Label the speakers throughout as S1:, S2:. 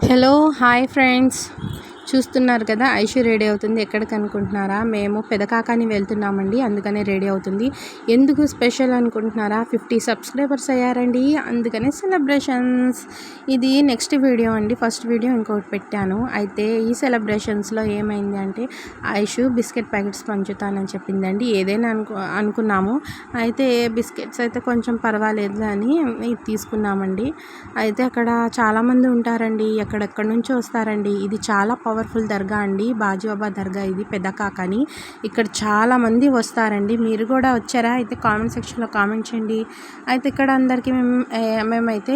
S1: Hello hi friends, చూస్తున్నారు కదా Aishu ready అవుతుంది. ఎక్కడికి అనుకుంటున్నారా? మేము పెదకాకాని వెళ్తున్నామండి, అందుకనే రెడీ అవుతుంది. ఎందుకు స్పెషల్ అనుకుంటున్నారా? 50 సబ్స్క్రైబర్స్ అయ్యారండి, అందుకనే సెలబ్రేషన్స్. ఇది నెక్స్ట్ వీడియో అండి, ఫస్ట్ వీడియో ఇంకొకటి పెట్టాను. అయితే ఈ సెలబ్రేషన్స్లో ఏమైంది అంటే ఐషు బిస్కెట్ ప్యాకెట్స్ పంచుతానని చెప్పిందండి. ఏదైనా అనుకున్నాము. అయితే బిస్కెట్స్ అయితే కొంచెం పర్వాలేదు అని ఇది తీసుకున్నామండి. అయితే అక్కడ చాలామంది ఉంటారండి, ఎక్కడెక్కడి నుంచో వస్తారండి. ఇది చాలా పవర్ఫుల్ దర్గా అండి, బాజీబాబా దర్గా ఇది పెదకాకాని. ఇక్కడ చాలామంది వస్తారండి. మీరు కూడా వచ్చారా? అయితే కామెంట్ సెక్షన్లో కామెంట్ చేయండి. అయితే ఇక్కడ అందరికీ మేమైతే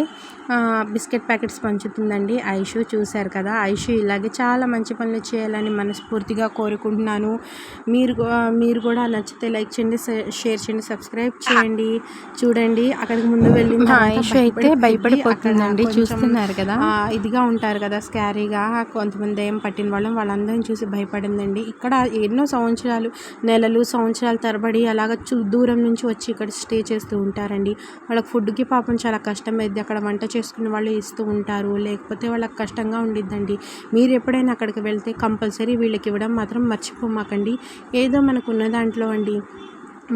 S1: బిస్కెట్ ప్యాకెట్స్ పంచుతుందండి ఐషు. చూశారు కదా, ఐషు ఇలాగే చాలా మంచి పనులు చేయాలని మనస్ఫూర్తిగా కోరుకుంటున్నాను. మీరు కూడా నచ్చితే లైక్ చేయండి, షేర్ చేయండి, సబ్స్క్రైబ్ చేయండి. చూడండి, అక్కడికి ముందు వెళ్ళిన ఐషు అయితే భయపడిపోతుందండి. చూస్తున్నారు కదా, ఇదిగా ఉంటారు కదా, స్కారీగా. కొంతమంది ఏం పట్టిన వాళ్ళందరిని చూసి భయపడిందండి. ఇక్కడ ఎన్నో సంవత్సరాలు, నెలలు, సంవత్సరాల తరబడి అలాగ దూరం నుంచి వచ్చి ఇక్కడ స్టే చేస్తూ ఉంటారండి. వాళ్ళకి ఫుడ్కి పాపం చాలా కష్టం అయింది. అక్కడ వంట చేసుకునే వాళ్ళు ఇస్తూ ఉంటారు, లేకపోతే వాళ్ళకి కష్టంగా ఉండిద్దండి. మీరు ఎప్పుడైనా అక్కడికి వెళ్తే కంపల్సరీ వీళ్ళకి ఇవ్వడం మాత్రం మర్చిపోమాకండి. ఏదో మనకు ఉన్న దాంట్లో అండి.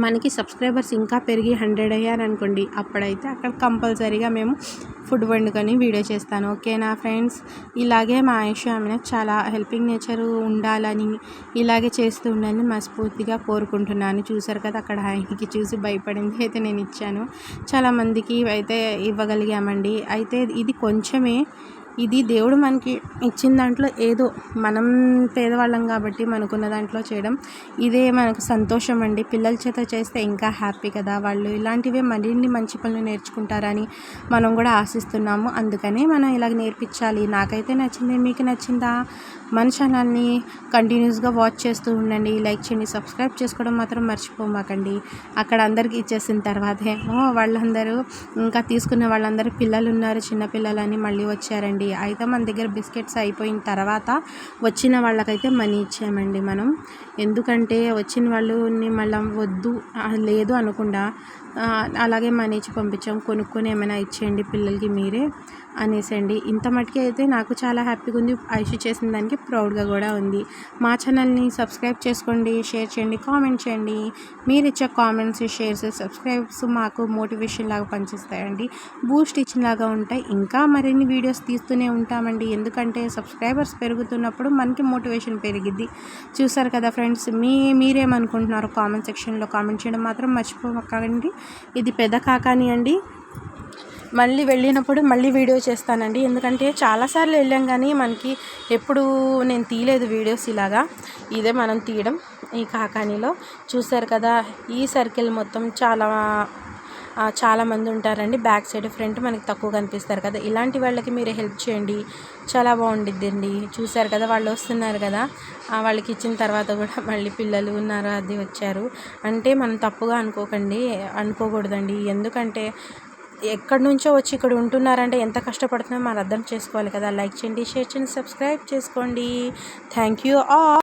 S1: మనకి సబ్స్క్రైబర్స్ ఇంకా పెరిగి 100 అయ్యారనుకోండి, అప్పుడైతే అక్కడ కంపల్సరీగా మేము ఫుడ్ వండుకొని వీడియో చేస్తాను. ఓకేనా ఫ్రెండ్స్? ఇలాగే మా ఐషు ఆమె చాలా హెల్పింగ్ నేచర్ ఉండాలని, ఇలాగే చేస్తూ ఉండాలని మనస్ఫూర్తిగా కోరుకుంటున్నాను. చూసారు కదా, అక్కడ ఆయనకి చూసి భయపడింది. అయితే నేను ఇచ్చాను, చాలామందికి అయితే ఇవ్వగలిగామండి. అయితే ఇది కొంచెమే, ఇది దేవుడు మనకి ఇచ్చిన దాంట్లో ఏదో, మనం పేదవాళ్ళం కాబట్టి మనకున్న దాంట్లో చేయడం ఇదే మనకు సంతోషం అండి. పిల్లల చేత చేస్తే ఇంకా హ్యాపీ కదా. వాళ్ళు ఇలాంటివే మరిన్ని మంచి పనులు నేర్చుకుంటారని మనం కూడా ఆశిస్తున్నాము. అందుకనే మనం ఇలాగ నేర్పించాలి. నాకైతే నచ్చింది, మీకు నచ్చిందా? మన ఛానల్ని కంటిన్యూస్గా వాచ్ చేస్తూ ఉండండి. లైక్ చేయండి, సబ్స్క్రైబ్ చేసుకోవడం మాత్రం మర్చిపోమాకండి. అక్కడ అందరికి ఇచ్చేసిన తర్వాత వాళ్ళందరూ ఇంకా తీసుకున్న వాళ్ళందరూ పిల్లలు ఉన్నారు, చిన్నపిల్లలని మళ్ళీ వచ్చారండి. అయితే మన దగ్గర బిస్కెట్స్ అయిపోయిన తర్వాత వచ్చిన వాళ్ళకైతే మనీ ఇచ్చామండి మనం. ఎందుకంటే వచ్చిన వాళ్ళని మళ్ళీ వద్దు లేదు అనకుండా అలాగే మనీ ఇచ్చి పంపించాం. కొనుక్కొని ఏమైనా ఇచ్చేయండి పిల్లలకి మీరే అనేసండి. ఇంత మటుకి అయితే నాకు చాలా హ్యాపీగా ఉంది. ఐషు చేసిన దానికి ప్రౌడ్గా కూడా ఉంది. మా ఛానల్ని సబ్స్క్రైబ్ చేసుకోండి, షేర్ చేయండి, కామెంట్ చేయండి. మీరు ఇచ్చే కామెంట్స్, షేర్స్, సబ్స్క్రైబ్స్ మాకు మోటివేషన్ లాగా పనిచేస్తాయండి, బూస్ట్ ఇచ్చినలాగా ఉంటాయి. ఇంకా మరిన్ని వీడియోస్ తీస్తూనే ఉంటామండి. ఎందుకంటే సబ్స్క్రైబర్స్ పెరుగుతున్నప్పుడు మనకి మోటివేషన్ పెరిగిద్ది. చూసారు కదా ఫ్రెండ్స్, మీరేమనుకుంటున్నారు? కామెంట్ సెక్షన్లో కామెంట్ చేయడం మాత్రం మర్చిపోకండి. ఇది పెదకాకాని అండి. మళ్ళీ వెళ్ళినప్పుడు మళ్ళీ వీడియో చేస్తానండి. ఎందుకంటే చాలాసార్లు వెళ్ళాం కానీ మనకి ఎప్పుడు నేను తీయలేదు వీడియోస్ ఇలాగా. ఇదే మనం తీయడం ఈ కాకానీలో. చూసారు కదా, ఈ సర్కిల్ మొత్తం చాలామంది ఉంటారండి. బ్యాక్ సైడ్, ఫ్రంట్ మనకి తక్కువ కనిపిస్తారు కదా. ఇలాంటి వాళ్ళకి మీరు హెల్ప్ చేయండి, చాలా బాగుండిద్దండి. చూసారు కదా, వాళ్ళు వస్తున్నారు కదా, వాళ్ళకి ఇచ్చిన తర్వాత కూడా మళ్ళీ పిల్లలు ఉన్నారు అది వచ్చారు అంటే మనం తప్పుగా అనుకోకూడదండి. ఎందుకంటే ఎక్కడి నుంచో వచ్చి ఇక్కడ ఉంటున్నారంటే ఎంత కష్టపడుతున్నారో మనం అర్థం చేసుకోవాలి కదా. లైక్ చేయండి, షేర్ చేయండి, సబ్స్క్రైబ్ చేసుకోండి. Thank you all.